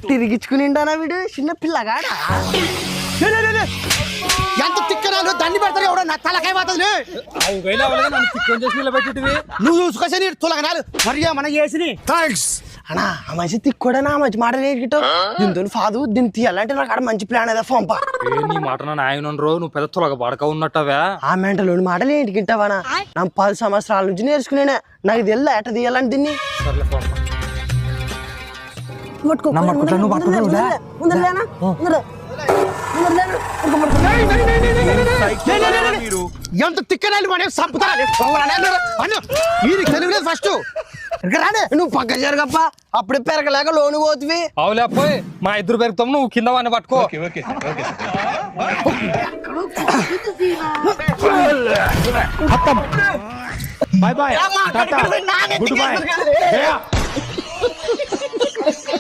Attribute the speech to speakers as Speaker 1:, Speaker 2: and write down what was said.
Speaker 1: తిరిగించుకునిండానా వీడు చిన్న పిల్లగాడా
Speaker 2: ఎంత తిక్కనాలు దండి పెడతారు ఎవడో నా తలకాయ పోతుంది నువ్వు చూసుకొచ్చి తులగనాలు మరి మన చేసి థ్యాంక్స్
Speaker 1: అన్నా ఆ మంచి తిక్కోడనా మంచి మాట నేర్గిటావు దీంతో ఫాదు దీన్ని తీయాలంటే నాకు ఆడ మంచి ప్లాన్ ఏదో ఫోంపా
Speaker 3: నీ మాట నా ఆయన నువ్వు పెద్ద తొలగ బాడక ఉన్నట్టవా
Speaker 1: ఆ మెంటలోని మాటలు ఏంటికింటావానా నా 10 సంవత్సరాల నుంచి నేర్చుకునేనా నాకు తెల్ల ఎట తీయాలంటే దీన్ని
Speaker 2: ఎంత తిక్కనాలు మన సంపుతారు తెలియలేదు ఫస్ట్
Speaker 1: రాడే నువ్వు పక్క జరగప్ప అప్పుడే పెరగలేక లోను పోతువి
Speaker 3: అవులేపోయి మా ఇద్దరు పెరుగుతాం నువ్వు కింద వాడిని పట్టుకో
Speaker 2: బాయ్ బాయ్ గుడ్ బాయ్